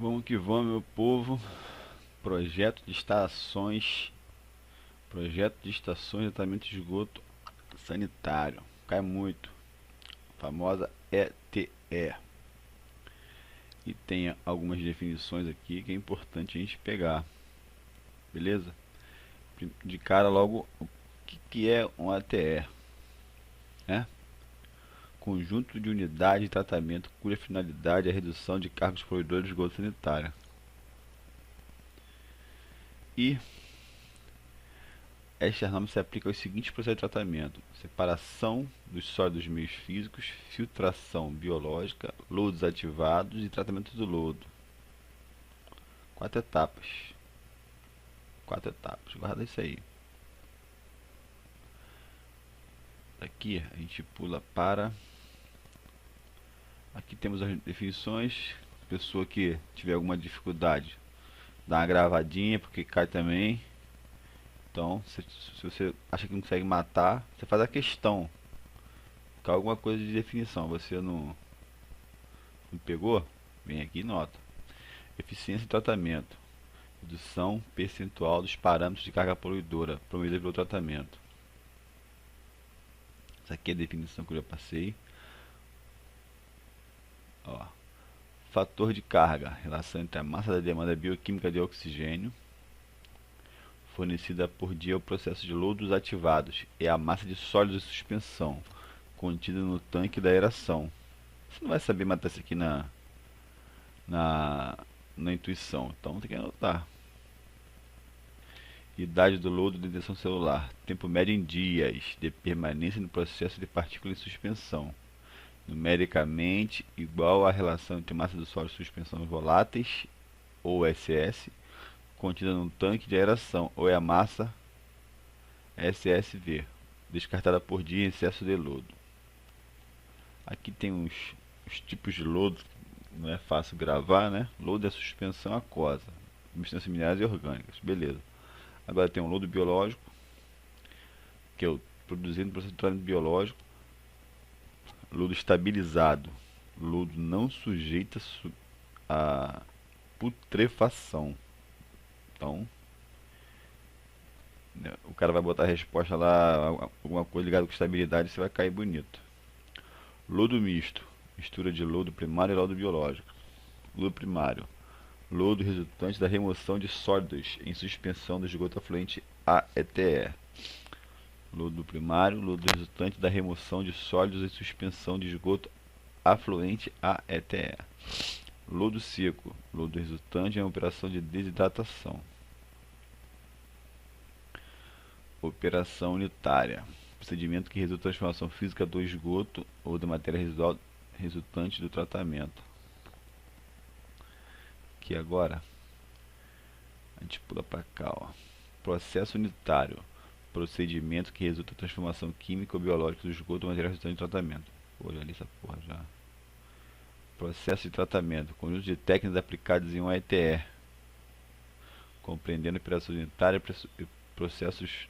Vamos que vamos, meu povo. Projeto de estações. Projeto de estações de tratamento de esgoto sanitário. Cai muito. Famosa ETE. E tem algumas definições aqui que é importante a gente pegar. Beleza? De cara logo, o que é um ATE? Né? Conjunto de unidade de tratamento cuja finalidade é a redução de cargos poluidores de esgoto sanitário. E estas normas se aplicam aos seguintes processos de tratamento: separação dos sólidos dos meios físicos, filtração biológica, lodos ativados e tratamento do lodo. Quatro etapas. Quatro etapas. Guarda isso aí. Aqui a gente pula para. Aqui temos as definições. Pessoa que tiver alguma dificuldade, dá uma gravadinha, porque cai também. Então, se você acha que não consegue matar, você faz a questão. Cai alguma coisa de definição. Você não pegou? Vem aqui e nota. Eficiência de tratamento. Redução percentual dos parâmetros de carga poluidora promovida pelo tratamento. Essa aqui é a definição que eu já passei. Ó. Fator de carga. Relação entre a massa da demanda bioquímica de oxigênio fornecida por dia ao processo de lodos ativados e a massa de sólidos de suspensão contida no tanque da aeração. Você não vai saber matar isso aqui na, na intuição, então tem que anotar. Idade do lodo de detenção celular. Tempo médio em dias de permanência no processo de partícula em suspensão. Numericamente igual à relação entre massa do sólido e suspensão voláteis, ou SS, contida no tanque de aeração, ou é a massa SSV, descartada por dia em excesso de lodo. Aqui tem os tipos de lodo, não é fácil gravar, né? Lodo é suspensão aquosa, substâncias minerais e orgânicas, beleza. Agora tem um lodo biológico, que é o produzido no processo de tratamento biológico. Lodo estabilizado, lodo não sujeito a putrefação. Então, né, o cara vai botar a resposta lá, alguma coisa ligada com estabilidade, você vai cair bonito. Lodo misto, mistura de lodo primário e lodo biológico. Lodo primário, lodo resultante da remoção de sólidos em suspensão do esgoto afluente AETE. Lodo primário, lodo resultante da remoção de sólidos em suspensão de esgoto afluente AETE. Lodo seco, lodo resultante em operação de desidratação. Operação unitária, procedimento que resulta da transformação física do esgoto ou da matéria residual resultante do tratamento. Aqui agora, a gente pula para cá, ó. Processo unitário, procedimento que resulta da transformação química ou biológica do esgoto ou matéria resultante do tratamento. Olha ali essa porra já. Processo de tratamento, conjunto de técnicas aplicadas em um AETE, compreendendo operações unitárias e processos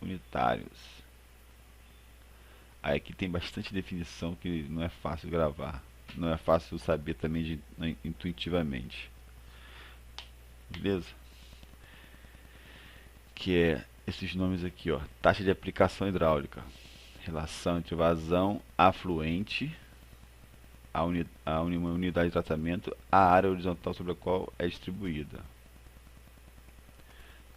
unitários. Aí aqui tem bastante definição que não é fácil gravar, não é fácil saber também intuitivamente. Beleza? Que é esses nomes aqui, ó. Taxa de aplicação hidráulica, relação entre vazão afluente a uma unidade de tratamento, a área horizontal sobre a qual é distribuída.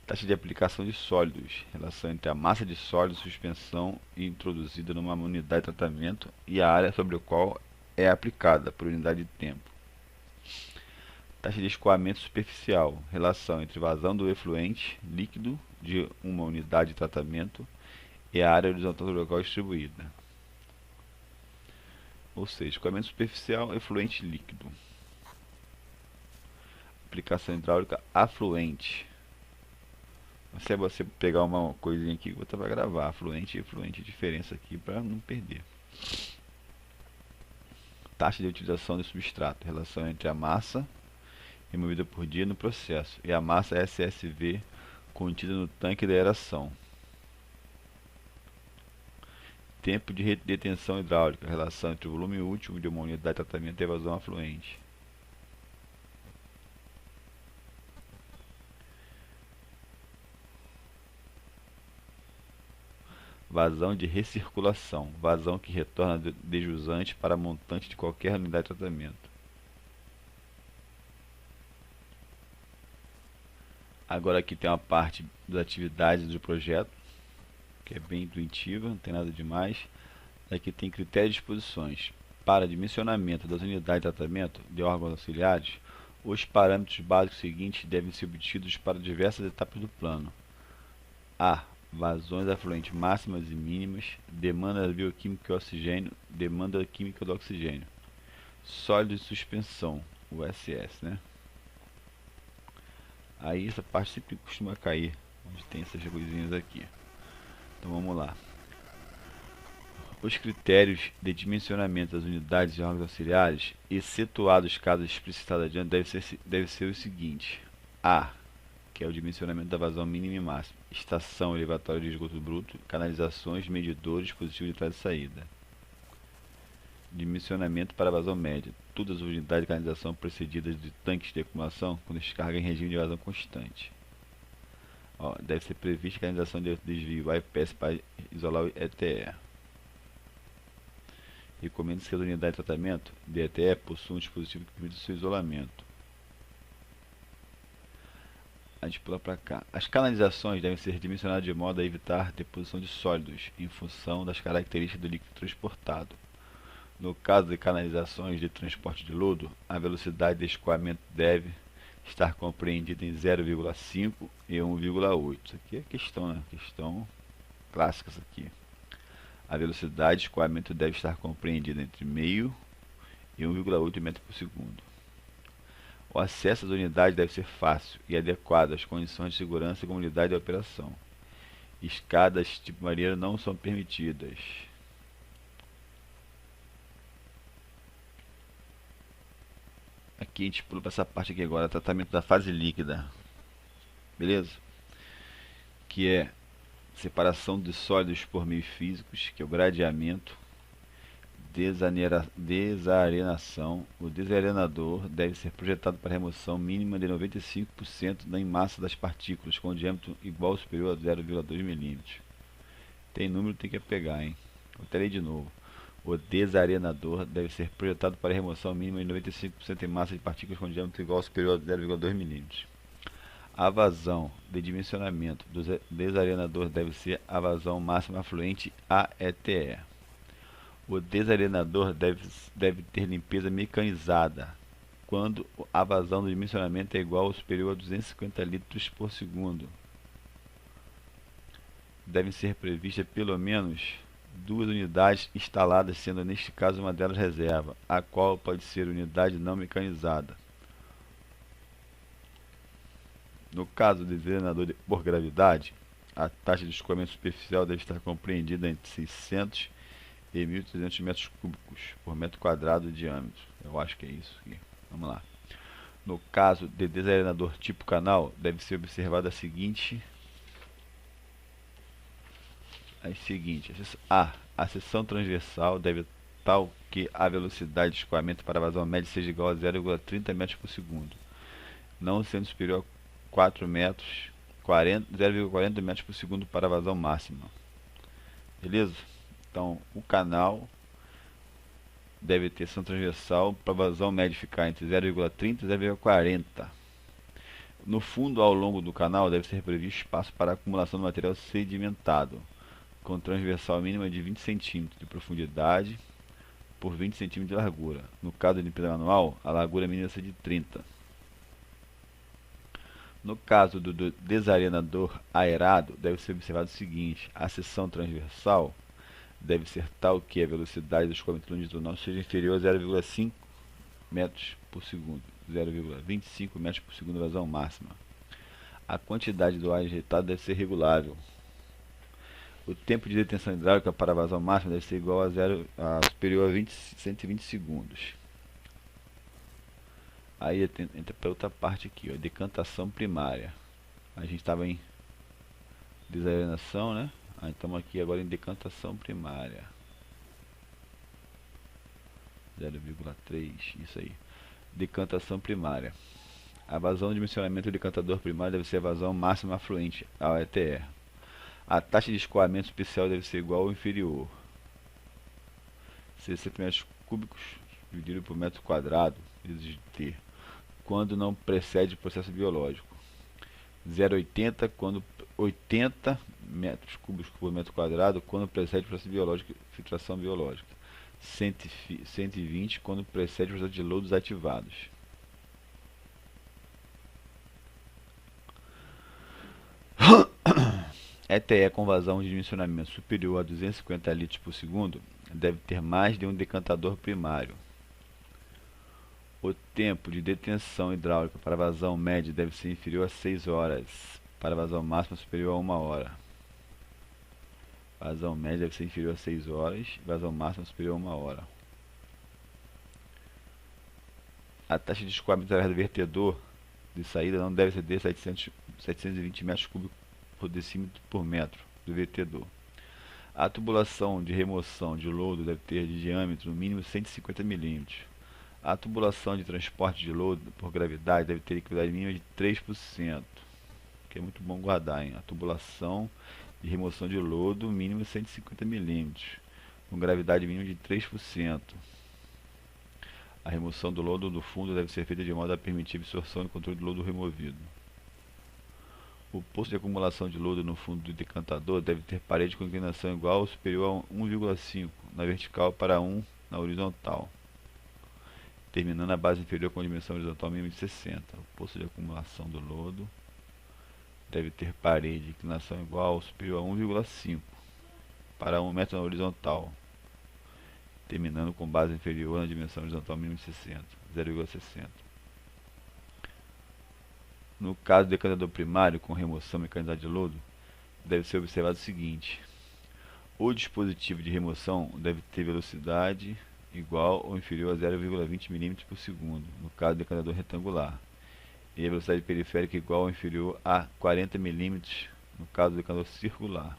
Taxa de aplicação de sólidos, relação entre a massa de sólido suspensão introduzida numa unidade de tratamento e a área sobre a qual é aplicada por unidade de tempo. Taxa de escoamento superficial, relação entre vazão do efluente líquido de uma unidade de tratamento e a área horizontal sobre a qual é distribuída. Ou seja, escoamento superficial, efluente líquido. Aplicação hidráulica afluente. Se você pegar uma coisinha aqui, você vai gravar afluente e efluente, diferença aqui para não perder. Taxa de utilização de substrato, relação entre a massa removida por dia no processo e a massa SSV contida no tanque da aeração. Tempo de detenção hidráulica, relação entre o volume último de uma unidade de tratamento e a vazão afluente. Vazão de recirculação, vazão que retorna de jusante para montante de qualquer unidade de tratamento. Agora aqui tem uma parte das atividades do projeto, que é bem intuitiva, não tem nada demais. Aqui tem critérios de exposições. Para dimensionamento das unidades de tratamento de órgãos auxiliares, os parâmetros básicos seguintes devem ser obtidos para diversas etapas do plano. A. Vazões afluentes máximas e mínimas, demanda bioquímica de oxigênio, demanda química do oxigênio. Sólidos de suspensão, o SS, né? Aí essa parte sempre costuma cair, onde tem essas coisinhas aqui. Então vamos lá. Os critérios de dimensionamento das unidades de órgãos auxiliares, excetuados casos explicitados adiante, deve ser o seguinte: A, que é o dimensionamento da vazão mínima e máxima, estação elevatória de esgoto bruto, canalizações, medidores, dispositivo de entrada e saída. Dimensionamento para vazão média, todas as unidades de canalização precedidas de tanques de acumulação com descarga em regime de vazão constante. Deve ser prevista canalização de desvio IPS para isolar o ETE. Recomenda-se que as unidades de tratamento de ETE possuam um dispositivo que permite o seu isolamento. A gente pula para cá. As canalizações devem ser dimensionadas de modo a evitar deposição de sólidos em função das características do líquido transportado. No caso de canalizações de transporte de lodo, a velocidade de escoamento deve estar compreendida em 0,5 e 1,8. Isso aqui é questão, né? Questão clássica isso aqui. A velocidade de escoamento deve estar compreendida entre meio e 1,8 metros por segundo. O acesso às unidades deve ser fácil e adequado às condições de segurança e comunidade de operação. Escadas tipo marinheiro não são permitidas. Aqui a gente pula para essa parte aqui agora, tratamento da fase líquida. Beleza? Que é separação de sólidos por meios físicos, que é o gradeamento, desarenação. O desarenador deve ser projetado para remoção mínima de 95% da massa das partículas, com diâmetro igual ou superior a 0,2 mm. Tem número, tem que pegar, hein? Vou até ler de novo. O desarenador deve ser projetado para remoção mínima de 95% em massa de partículas com diâmetro igual ou superior a 0,2 mm. A vazão de dimensionamento do desarenador deve ser a vazão máxima afluente AETE. O desarenador deve ter limpeza mecanizada quando a vazão do dimensionamento é igual ou superior a 250 litros por segundo. Devem ser previstas pelo menos 2 unidades instaladas, sendo neste caso uma delas reserva, a qual pode ser unidade não mecanizada. No caso do desarenador por gravidade, a taxa de escoamento superficial deve estar compreendida entre 600 e 1.300 metros cúbicos por metro quadrado de diâmetro. Eu acho que é isso aqui. Vamos lá. No caso de desarenador tipo canal, deve ser observada a seguinte... A seção transversal deve tal que a velocidade de escoamento para a vazão média seja igual a 0,30 metros por segundo, não sendo superior a 4 metros, 0,40 metros por segundo para a vazão máxima. Beleza? Então, o canal deve ter seção transversal para a vazão média ficar entre 0,30 e 0,40. No fundo, ao longo do canal, deve ser previsto espaço para a acumulação de material sedimentado, com transversal mínima de 20 cm de profundidade por 20 cm de largura. No caso de limpeza manual, a largura mínima seja de 30. No caso do desarenador aerado, deve ser observado o seguinte: a seção transversal deve ser tal que a velocidade do escoamento longitudinal seja inferior a 0,5 metros por segundo, 0,25 metros por segundo vazão máxima. A quantidade do ar injetado deve ser regulável. O tempo de detenção hidráulica para a vazão máxima deve ser igual a superior a 120 segundos. Aí entra para outra parte aqui, ó, decantação primária. A gente estava em desarenação, né? Aí estamos aqui agora em decantação primária. 0,3, isso aí. Decantação primária. A vazão de dimensionamento do decantador primário deve ser a vazão máxima afluente ao ETR. A taxa de escoamento especial deve ser igual ou inferior 60 metros cúbicos dividido por metro quadrado vezes T, quando não precede processo biológico. 0,80 quando 80 metros cúbicos por metro quadrado quando precede processo biológico, filtração biológica. 120 quando precede processo de lodos ativados. ETE com vazão de dimensionamento superior a 250 litros por segundo deve ter mais de um decantador primário. O tempo de detenção hidráulica para vazão média deve ser inferior a 6 horas, para vazão máxima superior a 1 hora. Vazão média deve ser inferior a 6 horas, vazão máxima superior a 1 hora. A taxa de escoamento através do vertedor de saída não deve exceder 720 metros cúbicos por decímetro por metro do vertedor. A tubulação de remoção de lodo deve ter de diâmetro no mínimo 150 mm. A tubulação de transporte de lodo por gravidade deve ter liquidez mínima de 3%, que é muito bom guardar, hein? A tubulação de remoção de lodo mínimo 150 mm, com gravidade mínima de 3%. A remoção do lodo do fundo deve ser feita de modo a permitir absorção e controle do lodo removido. O poço de acumulação de lodo no fundo do decantador deve ter parede com inclinação igual ou superior a 1,5 na vertical para 1 na horizontal, terminando a base inferior com a dimensão horizontal mínima de 60. O poço de acumulação do lodo deve ter parede de inclinação igual ou superior a 1,5 para 1 metro na horizontal, terminando com base inferior na dimensão horizontal mínima de 60, 0,60. No caso do decantador primário com remoção mecanizada de lodo, deve ser observado o seguinte: o dispositivo de remoção deve ter velocidade igual ou inferior a 0,20 mm por segundo, no caso do decantador retangular, e a velocidade periférica igual ou inferior a 40 mm, no caso do decantador circular.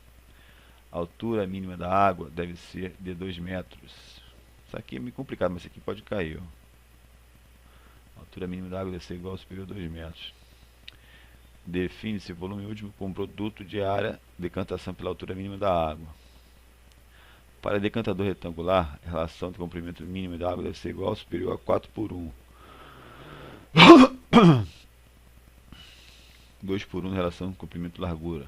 A altura mínima da água deve ser de 2 metros. Isso aqui é meio complicado, mas isso aqui pode cair. Ó. A altura mínima da água deve ser igual ou superior a 2 metros. Define-se o volume último como produto de área de decantação pela altura mínima da água. Para decantador retangular, a relação de comprimento mínimo da água deve ser igual ou superior a 4:1. 2:1 em relação ao comprimento largura.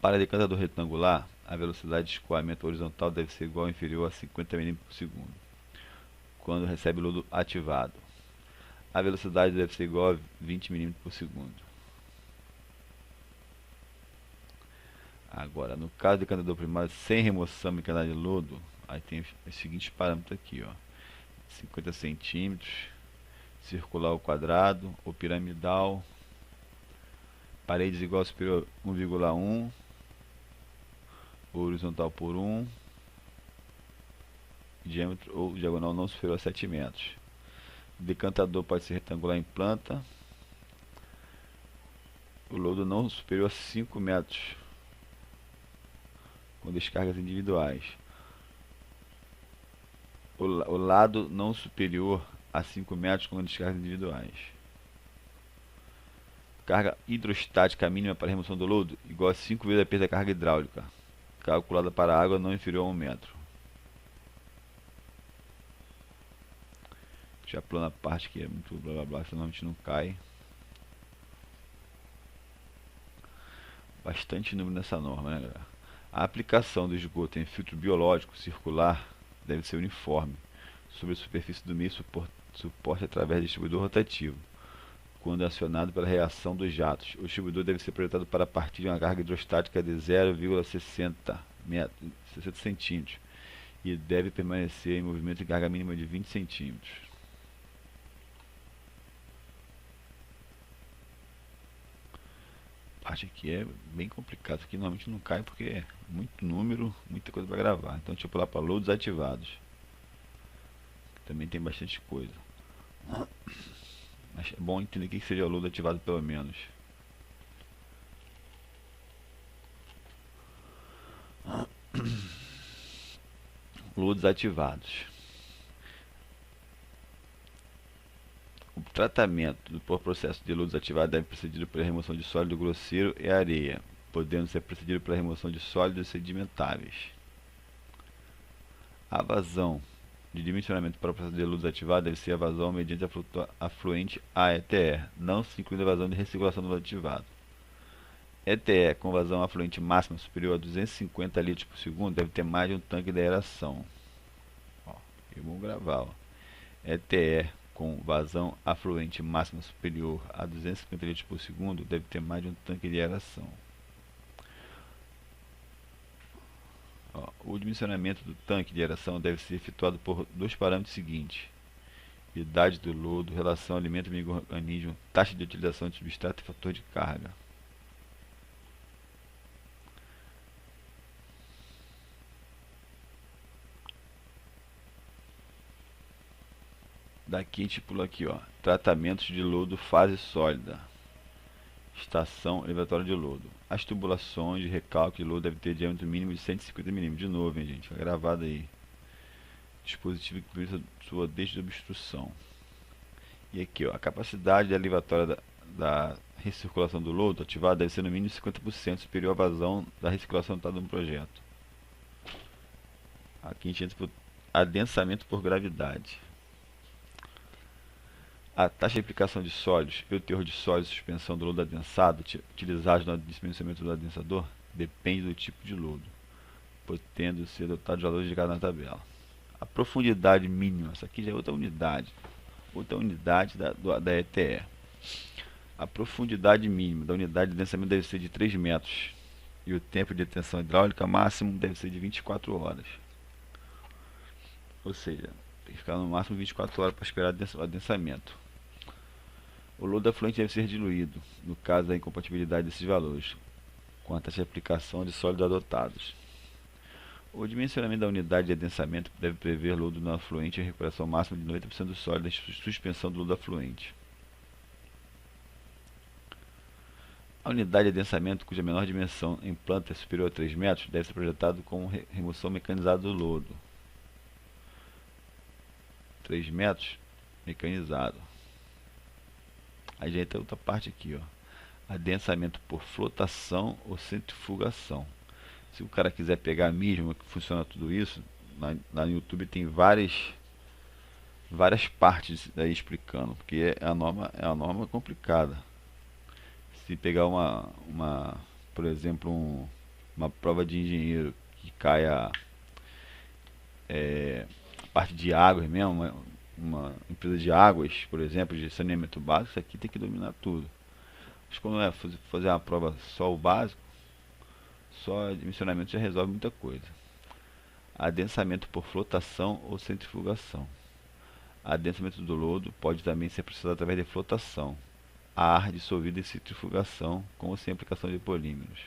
Para decantador retangular, a velocidade de escoamento horizontal deve ser igual ou inferior a 50 mm por segundo, quando recebe lodo ativado. A velocidade deve ser igual a 20 mm por segundo. Agora, no caso do decantador primário sem remoção mecânica de lodo, aí tem os seguintes parâmetros aqui, ó: 50 centímetros, circular ao quadrado ou piramidal, paredes igual ou superior a 1,1, horizontal por 1, diâmetro ou diagonal não superior a 7 metros. Decantador pode ser retangular em planta, o lodo não superior a 5 metros, com descargas individuais. O lado não superior a 5 metros com descargas individuais. Carga hidrostática mínima para remoção do lodo igual a 5 vezes a peso da carga hidráulica, calculada para água não inferior a 1 metro. Já plana a parte que é muito blá blá blá, senão a gente não cai. Bastante número nessa norma, né, galera? A aplicação do esgoto em filtro biológico circular deve ser uniforme sobre a superfície do meio suporte através de distribuidor rotativo. Quando acionado pela reação dos jatos, o distribuidor deve ser projetado para partir de uma carga hidrostática de 0,60 centímetros e deve permanecer em movimento em carga mínima de 20 centímetros. A parte aqui é bem complicada, aqui normalmente não cai porque é muito número, muita coisa para gravar. Então deixa eu pular para loads ativados. Também tem bastante coisa. Mas é bom entender o que seria o load ativado pelo menos. Lodos ativados. O tratamento por processo de lodos ativados deve preceder pela remoção de sólido grosseiro e areia, podendo ser precedido pela remoção de sólidos sedimentáveis. A vazão de dimensionamento para o processo de lodos ativado deve ser a vazão mediante a afluente AETE, não se incluindo a vazão de recirculação do lodo ativado. ETE com vazão afluente máxima superior a 250 litros por segundo deve ter mais de um tanque de aeração. Vamos gravar. ETE com vazão afluente máxima superior a 250 litros por segundo deve ter mais de um tanque de aeração. O dimensionamento do tanque de aeração deve ser efetuado por dois parâmetros seguintes: idade do lodo, relação alimento-microorganismo, taxa de utilização de substrato e fator de carga. Daqui a gente pula aqui, tratamentos de lodo fase sólida, estação elevatória de lodo. As tubulações de recalque de lodo devem ter diâmetro mínimo de 150 mm. De novo, hein, gente, foi gravado aí. Dispositivo que permite sua desobstrução. E aqui, a capacidade elevatória da recirculação do lodo ativada deve ser no mínimo 50% superior à vazão da recirculação datada no projeto. Aqui a gente entra para o adensamento por gravidade. A taxa de aplicação de sólidos e o teor de sólidos de suspensão do lodo adensado utilizados no dimensionamento do adensador depende do tipo de lodo, podendo ser adotado de valores indicados na tabela. A profundidade mínima, essa aqui já é outra unidade da ETE. A profundidade mínima da unidade de adensamento deve ser de 3 metros e o tempo de detenção hidráulica máximo deve ser de 24 horas. Ou seja, tem que ficar no máximo 24 horas para esperar o adensamento. O lodo afluente deve ser diluído, no caso da incompatibilidade desses valores, com a taxa de aplicação de sólidos adotados. O dimensionamento da unidade de adensamento deve prever lodo no afluente e recuperação máxima de 90% do sólido em suspensão do lodo afluente. A unidade de adensamento, cuja menor dimensão em planta é superior a 3 metros, deve ser projetada com remoção mecanizada do lodo. 3 metros, mecanizado. Aí já entra outra parte aqui, adensamento por flotação ou centrifugação. Se o cara quiser pegar mesmo que funciona tudo isso, lá no YouTube tem várias partes aí explicando, porque é uma norma complicada. Se pegar por exemplo, uma prova de engenheiro que caia a parte de águas mesmo, uma empresa de águas, por exemplo, de saneamento básico, isso aqui tem que dominar tudo. Mas quando é fazer uma prova só o básico, só dimensionamento já resolve muita coisa. Adensamento por flotação ou centrifugação. Adensamento do lodo pode também ser processado através de flotação, ar dissolvido em centrifugação, com ou sem aplicação de polímeros.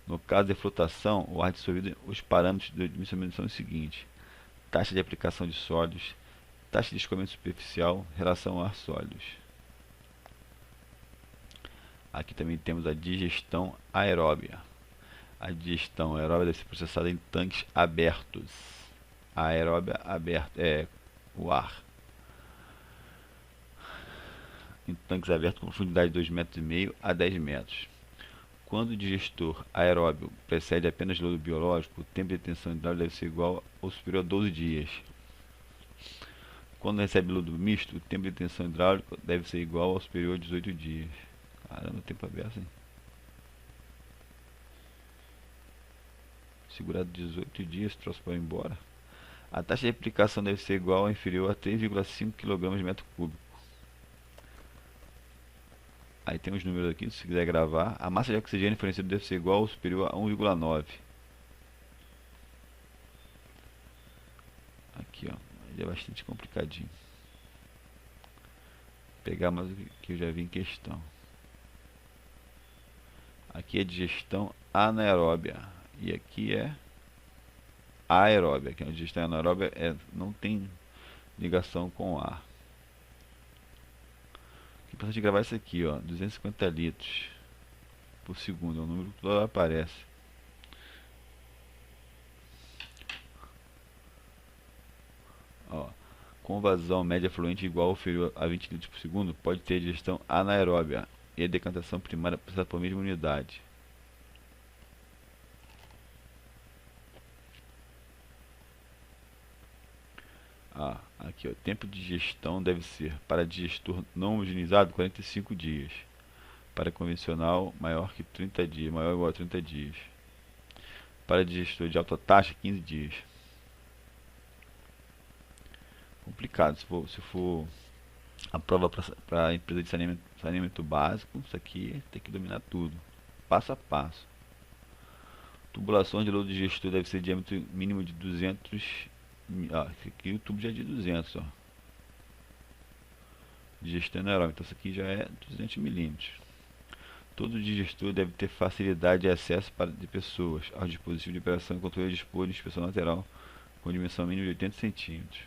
No caso de flotação, o ar dissolvido, os parâmetros de dimensionamento são os seguintes: taxa de aplicação de sólidos, taxa de escoamento superficial, relação a ar sólidos. Aqui também temos a digestão aeróbia. A digestão aeróbia deve ser processada em tanques abertos. A aeróbia aberta é o ar. Em tanques abertos com profundidade de 2,5 metros a 10 metros. Quando o digestor aeróbio precede apenas lodo biológico, o tempo de detenção hidráulica deve ser igual ou superior a 12 dias. Quando recebe lodo misto, o tempo de detenção hidráulica deve ser igual ou superior a 18 dias. Caramba, tempo aberto, hein? Segurado 18 dias, troço para ir embora. A taxa de aplicação deve ser igual ou inferior a 3,5 kg metro cúbico. Aí tem os números aqui, se quiser gravar. A massa de oxigênio fornecida deve ser igual ou superior a 1,9. Aqui, ele é bastante complicadinho. Vou pegar mais o que eu já vi em questão. Aqui é digestão anaeróbia. E aqui é aeróbia. Aqui a digestão anaeróbia não tem ligação com o ar. É importante gravar isso aqui, 250 litros por segundo. É o número que toda hora aparece. com vazão média fluente igual ou inferior a 20 litros por segundo, pode ter digestão anaeróbia e a decantação primária passa por mesma unidade. Aqui, ó, tempo de digestão deve ser para digestor não homogeneizado 45 dias, para convencional maior que 30 dias, maior ou igual a 30 dias, para digestor de alta taxa 15 dias. Complicado, se for a prova para a empresa de saneamento básico, isso aqui tem que dominar tudo, passo a passo. Tubulação de lodo digestor deve ser de diâmetro mínimo de 200. Esse aqui o tubo já é de 200, ó. Digestão anaeróbica, então isso aqui já é 200 milímetros. Todo digestor deve ter facilidade de acesso de pessoas ao dispositivo de operação e controle de dispor de inspeção lateral com dimensão mínima de 80 centímetros.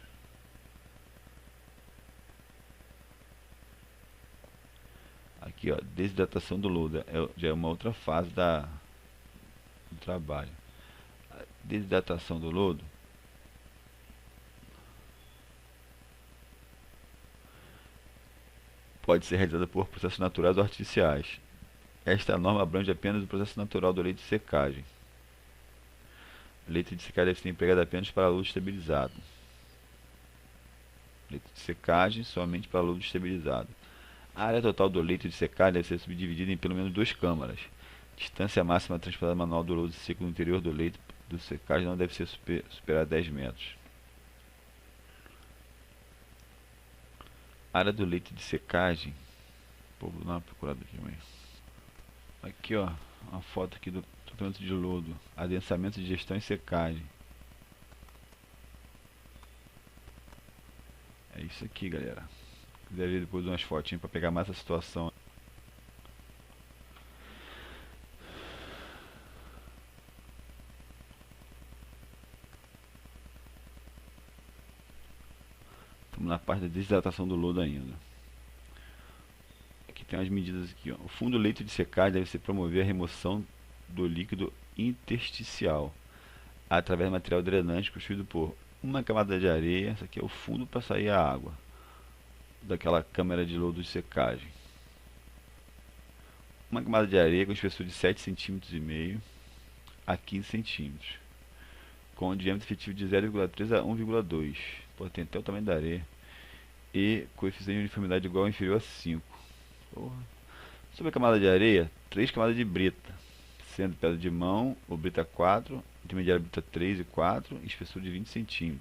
Aqui, ó, desidratação do lodo já é uma outra fase do trabalho. A desidratação do lodo pode ser realizada por processos naturais ou artificiais. Esta norma abrange apenas o processo natural do leite de secagem. O leite de secagem deve ser empregado apenas para lodo estabilizado. Leite de secagem somente para lodo estabilizado. A área total do leito de secagem deve ser subdividida em pelo menos 2 câmaras. Distância máxima transportada manual do lodo seco no interior do leito de secagem não deve ser superar 10 metros. A área do leito de secagem. Vou dar uma procurada aqui, mãe. Aqui, ó, uma foto aqui do tratamento de lodo, adensamento de gestão e secagem. É isso aqui, galera. Se quiser ver depois umas fotinhas para pegar mais a situação. Estamos na parte da desidratação do lodo ainda. Aqui tem umas medidas aqui, ó. O fundo do leito de secagem deve ser promover a remoção do líquido intersticial através do material drenante construído por uma camada de areia. Essa aqui é o fundo para sair a água daquela câmara de lodo de secagem. Uma camada de areia com espessura de 7,5 cm a 15 cm, com um diâmetro efetivo de 0,3 a 1,2. Pô, tem até o tamanho da areia. E coeficiente de uniformidade igual ou inferior a 5. Porra. Sobre a camada de areia, 3 camadas de brita, sendo pedra de mão ou brita 4, intermediária brita 3 e 4, espessura de 20 cm.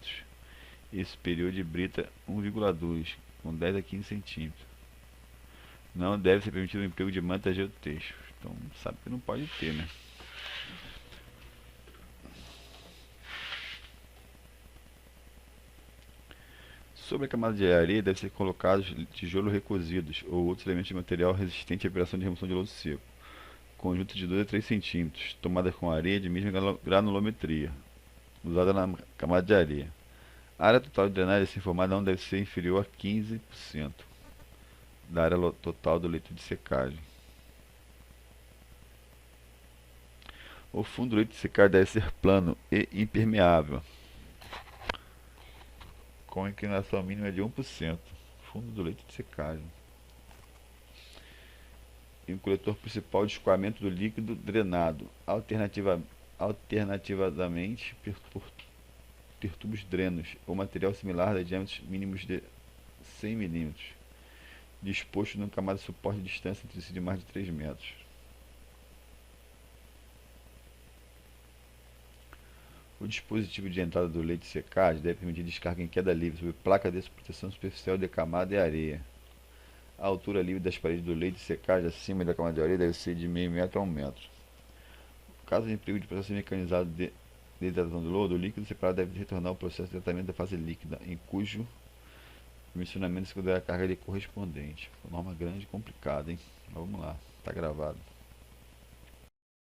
E superior de brita 1,2, com 10 a 15 cm. Não deve ser permitido o emprego de manta geotexto. Então sabe que não pode ter, né? Sobre a camada de areia deve ser colocados tijolos recozidos ou outros elementos de material resistente à operação de remoção de lodo seco. Conjunto de 2 a 3 cm, tomadas com areia de mesma granulometria, usada na camada de areia. A área total de drenagem a ser formada não deve ser inferior a 15% da área total do leito de secagem. O fundo do leito de secagem deve ser plano e impermeável, com inclinação mínima de 1%. Fundo do leito de secagem. E um coletor principal de escoamento do líquido drenado, alternativamente por ter tubos drenos ou material similar de diâmetros mínimos de 100 mm, disposto numa camada de suporte de distância entre si de mais de 3 metros. O dispositivo de entrada do leito de secagem deve permitir descarga em queda livre sobre placa de proteção superficial de camada e areia. A altura livre das paredes do leito de secagem acima da camada de areia deve ser de meio metro a 1 metro. No caso de emprego de processo mecanizado de desidratação do lodo, o líquido separado deve retornar ao processo de tratamento da fase líquida, em cujo dimensionamento se considera a carga de correspondente. Norma grande e complicada, hein? Mas vamos lá, está gravado.